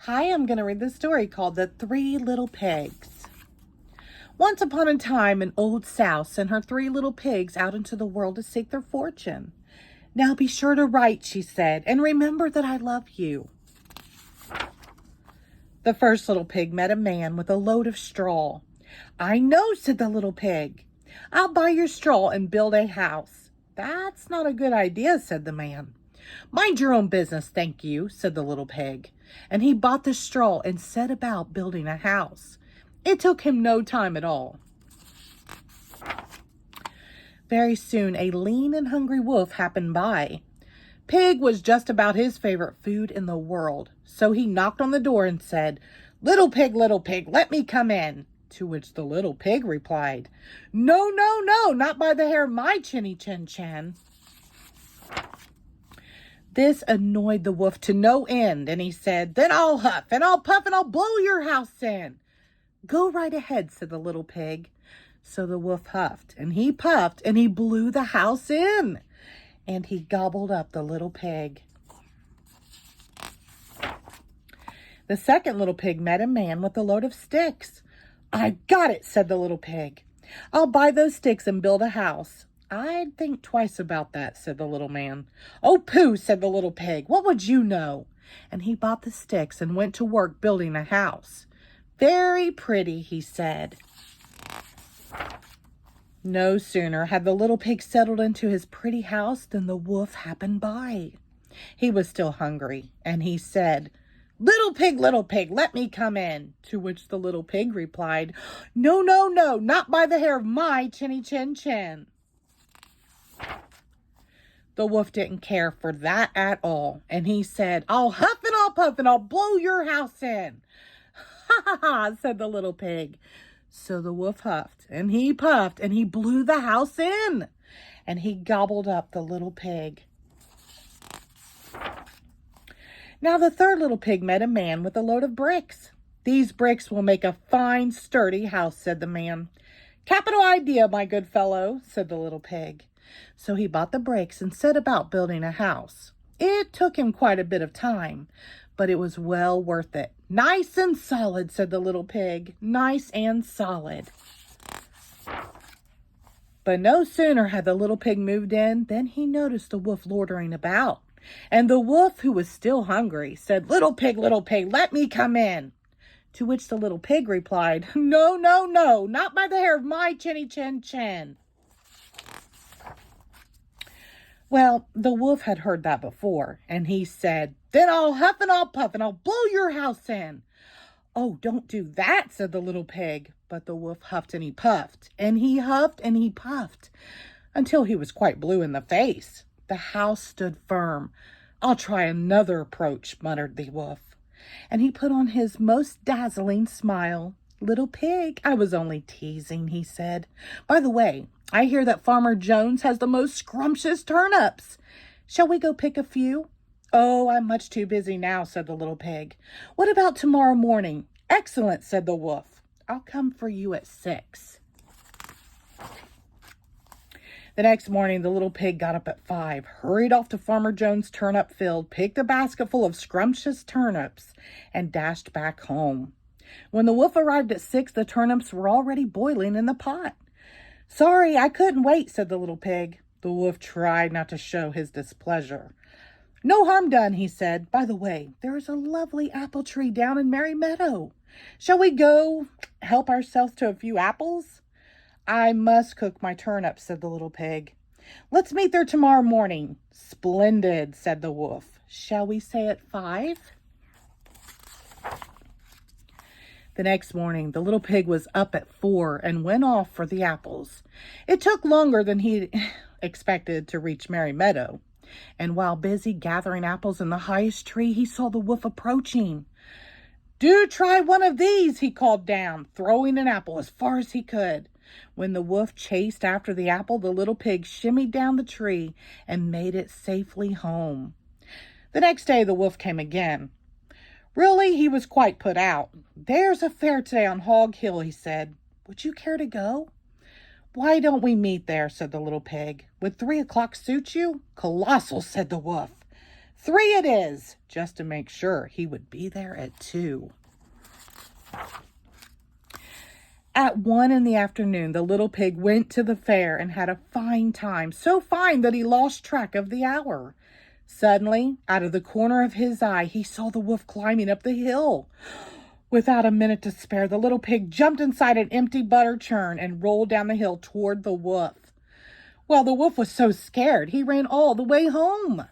Hi, I'm going to read this story called The Three Little Pigs. Once upon a time, an old sow sent her three little pigs out into the world to seek their fortune. Now be sure to write, she said, and remember that I love you. The first little pig met a man with a load of straw. I know, said the little pig. I'll buy your straw and build a house. That's not a good idea, said the man. Mind your own business, thank you, said the little pig. And he bought the straw and set about building a house. It took him no time at all. Very soon, a lean and hungry wolf happened by. Pig was just about his favorite food in the world, so he knocked on the door and said, little pig, let me come in." To which the little pig replied, no, no, no, not by the hair of my chinny chin chin. This annoyed the wolf to no end, and he said, then I'll huff and I'll puff and I'll blow your house in. Go right ahead, said the little pig. So the wolf huffed and he puffed and he blew the house in, and he gobbled up the little pig. The second little pig met a man with a load of sticks. I got it, said the little pig. I'll buy those sticks and build a house. I'd think twice about that, said the little man. Oh, pooh, said the little pig. What would you know? And he bought the sticks and went to work building a house. Very pretty, he said. No sooner had the little pig settled into his pretty house than the wolf happened by. He was still hungry, and he said, little pig, let me come in. To which the little pig replied, no, no, no, not by the hair of my chinny chin chin. The wolf didn't care for that at all, and he said, I'll huff and I'll puff and I'll blow your house in. Ha ha ha, said the little pig. So the wolf huffed and he puffed and he blew the house in, and he gobbled up the little pig. Now the third little pig met a man with a load of bricks. These bricks will make a fine, sturdy house, said the man. Capital idea, my good fellow, said the little pig. So he bought the bricks and set about building a house. It took him quite a bit of time, but it was well worth it. Nice and solid, said the little pig. Nice and solid. But no sooner had the little pig moved in than he noticed the wolf loitering about. And the wolf, who was still hungry, said, little pig, let me come in. To which the little pig replied, no, no, no, not by the hair of my chinny chin chin. Well, the wolf had heard that before, and he said, then I'll huff and I'll puff and I'll blow your house in. Oh, don't do that, said the little pig. But the wolf huffed and he puffed, and he huffed and he puffed, until he was quite blue in the face. The house stood firm. I'll try another approach, muttered the wolf. And he put on his most dazzling smile. Little pig, I was only teasing, he said. By the way, I hear that Farmer Jones has the most scrumptious turnips. Shall we go pick a few? Oh, I'm much too busy now, said the little pig. What about tomorrow morning? Excellent, said the wolf. I'll come for you at 6. The next morning, the little pig got up at 5, hurried off to Farmer Jones' turnip field, picked a basket full of scrumptious turnips, and dashed back home. When the wolf arrived at 6, the turnips were already boiling in the pot. Sorry, I couldn't wait, said the little pig. The wolf tried not to show his displeasure. No harm done, he said. By the way, there is a lovely apple tree down in Merry Meadow. Shall we go help ourselves to a few apples? I must cook my turnips, said the little pig. Let's meet there tomorrow morning. Splendid, said the wolf. Shall we say at 5? The next morning, the little pig was up at 4 and went off for the apples. It took longer than he expected to reach Merry Meadow. And while busy gathering apples in the highest tree, he saw the wolf approaching. Do try one of these, he called down, throwing an apple as far as he could. When the wolf chased after the apple, the little pig shimmied down the tree and made it safely home. The next day, the wolf came again. Really, he was quite put out. There's a fair today on Hog Hill, he said. Would you care to go? Why don't we meet there, said the little pig. Would 3 o'clock suit you? Colossal, said the wolf. 3 it is, just to make sure he would be there at 2. At 1 in the afternoon, the little pig went to the fair and had a fine time, so fine that he lost track of the hour. Suddenly, out of the corner of his eye, he saw the wolf climbing up the hill. Without a minute to spare, the little pig jumped inside an empty butter churn and rolled down the hill toward the wolf. Well, the wolf was so scared, he ran all the way home.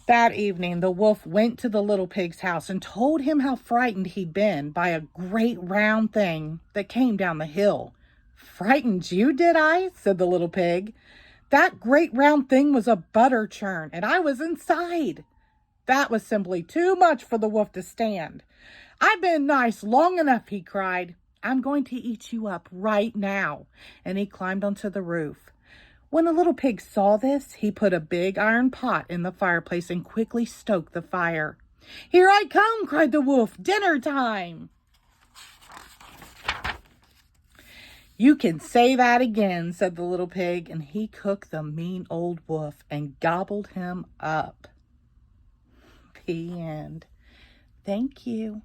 That evening, the wolf went to the little pig's house and told him how frightened he'd been by a great round thing that came down the hill. "Frightened you, did I?" said the little pig. "That great round thing was a butter churn, and I was inside." That was simply too much for the wolf to stand. "I've been nice long enough," he cried. "I'm going to eat you up right now." And he climbed onto the roof. When the little pig saw this, he put a big iron pot in the fireplace and quickly stoked the fire. "Here I come," cried the wolf. "Dinner time." "You can say that again," said the little pig, and he cooked the mean old wolf and gobbled him up. The end. Thank you.